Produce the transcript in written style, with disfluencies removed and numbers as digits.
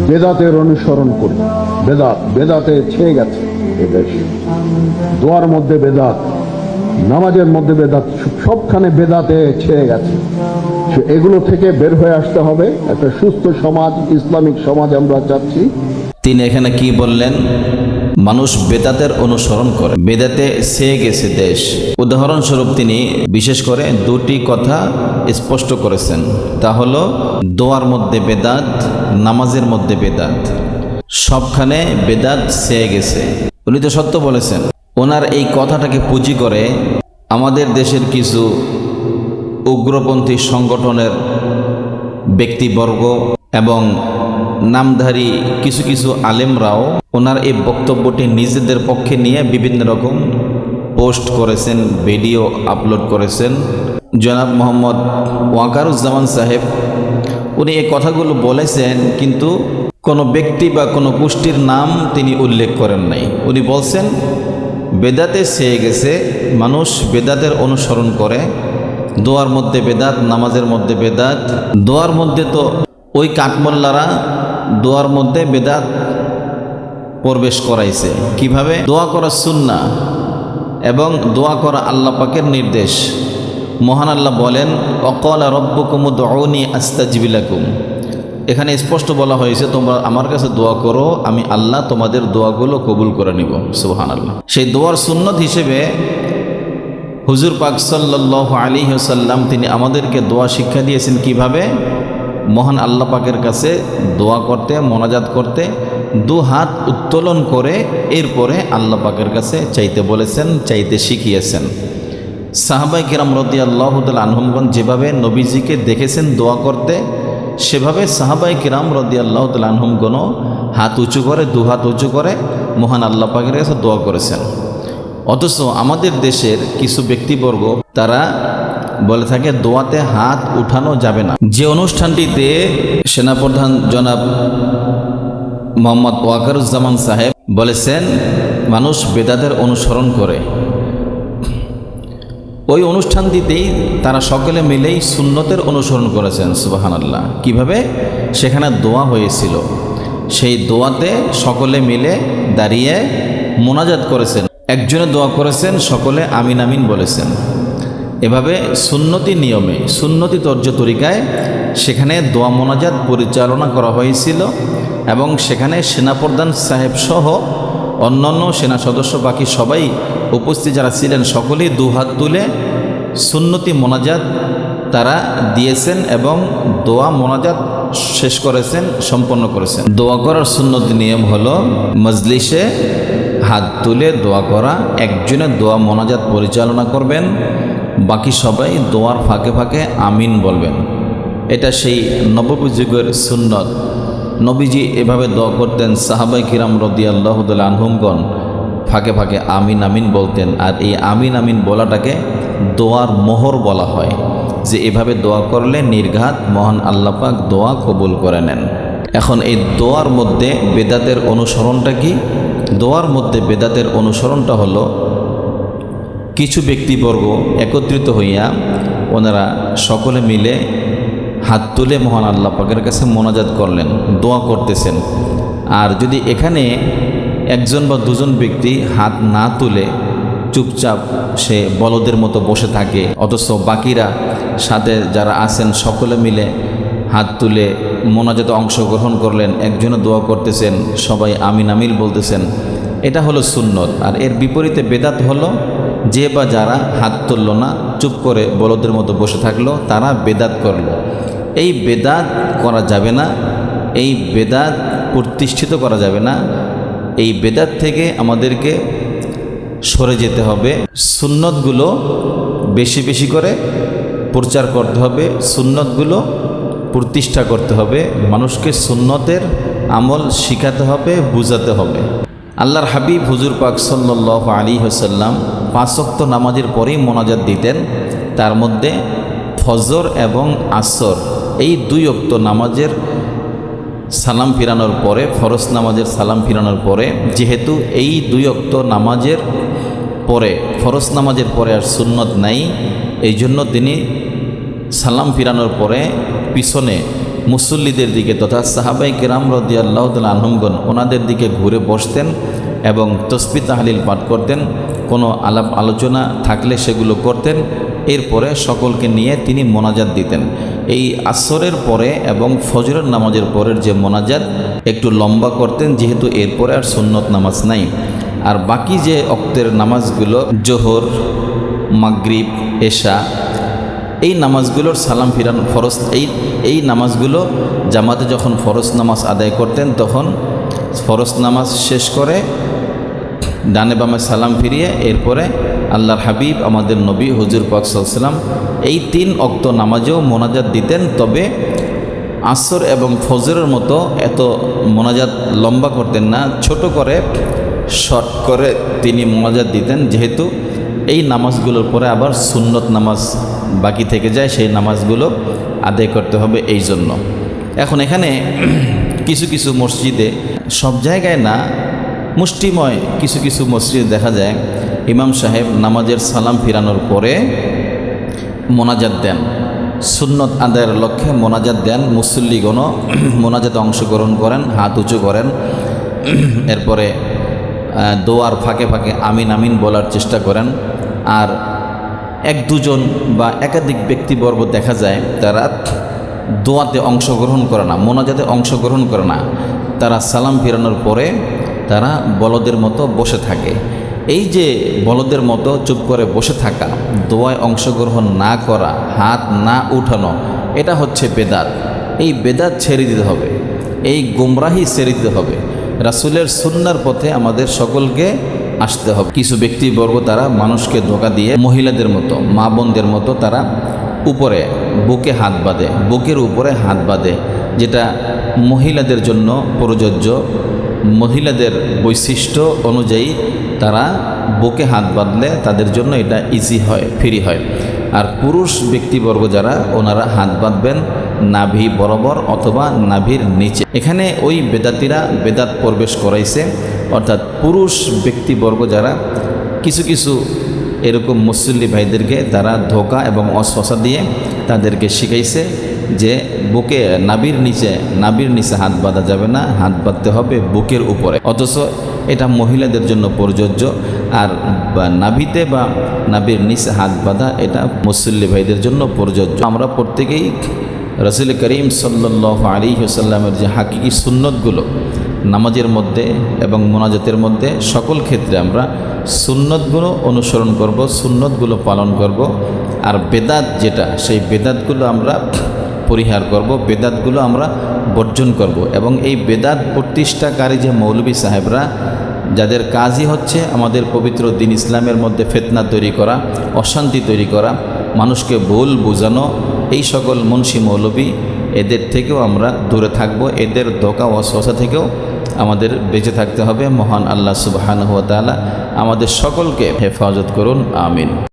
বেদাতের অনুসরণ করি। বেদাতে ছেয়ে গেছে এদেশ। দোয়ার মধ্যে বেদাত, নামাজের মধ্যে বেদাত, সবখানে বেদাতে ছেয়ে গেছে। এগুলো থেকে বের হয়ে আসতে হবে। একটা সুস্থ সমাজ, ইসলামিক সমাজ আমরা চাচ্ছি। তিনি এখানে কি বললেন? মানুষ বেদাতের অনুসরণ করে, বেদাতে ছেয়ে গেছে দেশ। উদাহরণস্বরূপ তিনি বিশেষ করে দুটি কথা স্পষ্ট করেছেন, তা হলো দোয়ার মধ্যে বেদাত, নামাজের মধ্যে বেদাত, সবখানে বেদাত ছেয়ে গেছে। উনি তো সত্য বলেছেন। ওনার এই কথাটাকে পুঁজি করে আমাদের দেশের কিছু উগ্রপন্থী সংগঠনের ব্যক্তিবর্গ এবং নামধারী কিছু কিছু আলেমরাও ওনার এই বক্তব্যটি নিজেদের পক্ষে নিয়ে বিভিন্ন রকম পোস্ট করেছেন, ভিডিও আপলোড করেছেন। জনাব মোহাম্মদ ওয়াকারুজ্জামান সাহেব উনি এই কথাগুলো বলেছেন, কিন্তু কোনো ব্যক্তি বা কোনো গোষ্ঠীর নাম তিনি উল্লেখ করেন নাই। উনি বলছেন বেদাতে ছেয়ে গেছে, মানুষ বেদাতের অনুসরণ করে, দোয়ার মধ্যে বেদাত, নামাজের মধ্যে বেদাত। দোয়ার মধ্যে তো ওই কাঠমোল্লারা দোয়ার মধ্যে বেদাত প্রবেশ করাইছে। কিভাবে? দোয়া করা সুন্নাহ এবং দোয়া করা আল্লাহ পাকের নির্দেশ। মহান আল্লাহ বলেন ওয়াকালা রব্বুকুম উদউনি আস্তাজিব লাকুম। এখানে স্পষ্ট বলা হয়েছে তোমরা আমার কাছে দোয়া করো, আমি আল্লাহ তোমাদের দোয়াগুলো কবুল করে নিব। সুবহানাল্লাহ। সেই দোয়ার সুন্নত হিসেবে হুজুর পাক সাল্লাল্লাহু আলাইহি ওয়াসাল্লাম তিনি আমাদেরকে দোয়া শিক্ষা দিয়েছেন। কিভাবে? মহান আল্লাহ পাকের কাছে দোয়া করতে, মোনাজাত করতে দু হাত উত্তোলন করে এরপরে আল্লাহ পাকের কাছে চাইতে বলেছেন, চাইতে শিখিয়েছেন। সাহাবায়ে কিরাম রাদিয়াল্লাহু তাআলা আনহুমগণ যেভাবে নবীজিকে দেখেছেন দোয়া করতে, সেভাবে সাহাবায়ে কিরাম রাদিয়াল্লাহু তাআলা আনহুমগণও হাত উঁচু করে, দু হাত উঁচু করে মহান আল্লাহ পাকের কাছে দোয়া করেছেন। অথচ আমাদের দেশের কিছু ব্যক্তিবর্গ তারা বলে থাকে দোয়াতে হাত উঠানো যাবে না। যে অনুষ্ঠানটিতে সেনাপ্রধান জনাব মোহাম্মদ ওয়াকারুজ্জামান সাহেব বলেছেন মানুষ বেদাতের অনুসরণ করে, ওই অনুষ্ঠানটিতেই তারা সকলে মিলেই সুন্নতের অনুসরণ করেছেন। সুবহানাল্লাহ। কিভাবে? সেখানে দোয়া হয়েছিল, সেই দোয়াতে সকলে মিলে দাঁড়িয়ে মোনাজাত করেছেন। একজনে দোয়া করেছেন, সকলে আমিন আমিন বলেছেন। এভাবে সুন্নতি নিয়মে, সুন্নতি তর্জ তরিকায় সেখানে দোয়া মোনাজাত পরিচালনা করা হয়েছিল এবং সেখানে সেনাপ্রধান সাহেব সহ অন্যান্য সেনা সদস্য বাকি সবাই উপস্থিত যারা ছিলেন সকলেই দু হাত তুলে সুন্নতি মোনাজাত তারা দিয়েছেন এবং দোয়া মোনাজাত শেষ করেছেন, সম্পন্ন করেছেন। দোয়া করার সুন্নতি নিয়ম হলো মজলিসে হাত তুলে দোয়া করা, একজনে দোয়া মোনাজাত পরিচালনা করবেন, বাকি সবাই দোয়ার ফাঁকে ফাঁকে আমিন বলবেন। এটা সেই নববী যুগের সুন্নত। নবীজি এভাবে দোয়া করতেন, সাহাবায়ে কিরাম রাদিয়াল্লাহু তাআলা আনহুমগণ ফাঁকে ফাঁকে আমিন আমিন বলতেন। আর এই আমিন আমিন বলাটাকে দোয়ার মোহর বলা হয়, যে এভাবে দোয়া করলে নির্ঘাত মহান আল্লাহ পাক দোয়া কবুল করে নেন। এখন এই দোয়ার মধ্যে বেদাতের অনুসরণটা কি? দোয়ার মধ্যে বেদাতের অনুসরণটা হলো কিছু ব্যক্তিবর্গ একত্রিত হইয়া ওনারা সকলে মিলে হাত তুলে মহান আল্লাহ পাকের কাছে মোনাজাত করলেন, দোয়া করতেছেন। আর যদি এখানে একজন বা দুজন ব্যক্তি হাত না তুলে চুপচাপ সে বলদের মতো বসে থাকে, অথচ বাকিরা সাথে যারা আছেন সকলে মিলে হাত তুলে মোনাজাতে অংশগ্রহণ করলেন, একজনে দোয়া করতেছেন, সবাই আমিন আমিন বলতেছেন, এটা হলো সুন্নত। আর এর বিপরীতে বেদাত হলো যে বা যারা হাত তুলল না, চুপ করে বলদের মতো বসে থাকলো, তারা বেদাত করলো। এই বেদাত করা যাবে না, এই বেদাত প্রতিষ্ঠিত করা যাবে না। এই বেদাত থেকে আমাদেরকে সরে যেতে হবে। সুন্নতগুলো বেশি বেশি করে প্রচার করতে হবে, সুন্নতগুলো প্রতিষ্ঠা করতে হবে, মানুষকে সুন্নতের আমল শিখাতে হবে, বুঝাতে হবে। আল্লাহর হাবিব হুজুর পাক সাল্লাল্লাহু আলাইহি ওয়াসাল্লাম 5 ওয়াক্ত নামাজের পরেই মোনাজাত দিতেন। তার মধ্যে ফজর এবং আসর এই 2 ওয়াক্ত নামাজের সালাম ফিরানোর পরে, ফরজ নামাজের সালাম ফিরানোর পরে, যেহেতু এই 2 ওয়াক্ত নামাজের পরে, ফরজ নামাজের পরে আর সুন্নত নাই, এই জন্য তিনি সালাম ফিরানোর পরে পিছনে মুসল্লিদের দিকে তথা সাহাবাই কিরাম রাদিয়াল্লাহু তাআলা আনহুমগণ ওনাদের দিকে ঘুরে বসতেন এবং তসবিহ তাহলিল পাঠ করতেন, কোনো আলাপ আলোচনা থাকলে সেগুলো করতেন। এরপরে সকলকে নিয়ে তিনি মোনাজাত দিতেন। এই আসরের পরে এবং ফজরের নামাজের পরের যে মোনাজাত একটু লম্বা করতেন, যেহেতু এরপরে আর সুন্নত নামাজ নাই। আর বাকি যে ওয়াক্তের নামাজগুলো জোহর, মাগরিব, এশা, এই নামাজগুলোর সালাম ফিরান ফরজ, এই নামাজগুলো জামাতে যখন ফরজ নামাজ আদায় করতেন তখন ফরজ নামাজ শেষ করে ডানে বামে সালাম ফিরিয়ে এরপরে আল্লাহর হাবিব আমাদের নবী হুজুর পাক সাল্লাল্লাহু আলাইহি ওয়াসাল্লাম এই 3 ওয়াক্ত নামাজেও মোনাজাত দিতেন। তবে আসর এবং ফজরের মতো এত মোনাজাত লম্বা করতেন না, ছোট করে শর্ট করে তিনি মোনাজাত দিতেন, যেহেতু এই নামাজগুলোর পরে আবার সুন্নত নামাজ বাকি থেকে যায়, সেই নামাজগুলো আদায় করতে হবে এই জন্য। এখন এখানে কিছু কিছু মসজিদে, সব জায়গায় না, মুষ্টিময় কিছু কিছু মসজিদে দেখা যায় ইমাম সাহেব নামাজের সালাম ফিরানোর পরে মোনাজাত দেন, সুন্নত আদায়ের লক্ষ্যে মোনাজাত দেন। মুসল্লিগণও মোনাজাতে অংশগ্রহণ করেন, হাত উঁচু করেন। এরপরে দোয়ার ফাঁকে ফাঁকে আমিন আমিন বলার চেষ্টা করেন। আর 1-2 বা একাধিক ব্যক্তিবর্গ দেখা যায় তারা দোয়াতে অংশগ্রহণ করে না, মোনাজাতে অংশগ্রহণ করে না, তারা সালাম ফিরানোর পরে তারা বলদের মতো বসে থাকে। এই যে বলদের মতো চুপ করে বসে থাকা, দোয়ায় অংশগ্রহণ না করা, হাত না উঠানো, এটা হচ্ছে বেদাত। এই বেদাত ছেড়ে দিতে হবে, এই গুমরাহি ছেড়ে দিতে হবে। রাসূলের সুন্নাহর পথে আমাদের সকলকে আসতে হবে। কিছু ব্যক্তিবর্গ তারা মানুষকে ধোঁকা দিয়ে মহিলাদের মতো, মা বোনদের মতো তারা উপরে বুকে হাত বাঁধে, বুকের উপরে হাত বাঁধে, যেটা মহিলাদের জন্য প্রযোজ্য। মহিলাদের বৈশিষ্ট্য অনুযায়ী তারা বুকে হাত বাঁধলে তাদের জন্য এটা ইজি হয়, ফ্রি হয়। আর পুরুষ ব্যক্তিবর্গ যারা, ওনারা হাত বাঁধবেন নাভি বরাবর অথবা নাভির নিচে। এখানে ওই বেদাতিরা বেদাত প্রবেশ করাইছে, অর্থাৎ পুরুষ ব্যক্তিবর্গ যারা কিছু কিছু এরকম মুসল্লি ভাইদেরকে তারা ধোঁকা এবং অশ্বাসা দিয়ে তাদেরকে শিখাইছে যে বুকে নাভির নিচে হাত বাঁধা যাবে না, হাত বাঁধতে হবে বুকের উপরে। অথচ এটা মহিলাদের জন্য প্রযোজ্য। আর নাভিতে বা নাভির নিচে হাত বাঁধা এটা মুসল্লি ভাইদের জন্য প্রযোজ্য। আমরা প্রত্যেকেই রাসূল করিম সাল্লাল্লাহু আলাইহি ওয়াসাল্লামের যে হাকিকি সুন্নতগুলো নামাজের মধ্যে এবং মোনাজাতের মধ্যে সকল ক্ষেত্রে আমরা সুন্নতগুলো অনুসরণ করব, সুন্নতগুলো পালন করব। আর বেদাত যেটা, সেই বেদাতগুলো আমরা পরিহার করব, বেদাতগুলো আমরা বর্জন করব। এবং এই বেদাত প্রতিষ্ঠাকারী যে মৌলবী সাহেবরা, যাদের কাজই হচ্ছে আমাদের পবিত্র দিন ইসলামের মধ্যে ফিতনা তৈরি করা, অশান্তি তৈরি করা, মানুষকে ভুল বোঝানো, এই সকল মুন্সি মৌলবী, এদের থেকেও আমরা দূরে থাকব। এদের ধোঁকা ওয়াসওয়াসা থেকেও আমাদের বেঁচে থাকতে হবে। মহান আল্লাহ সুবহানাহু ওয়া তাআলা আমাদের সকলকে হেফাজত করুন, আমিন।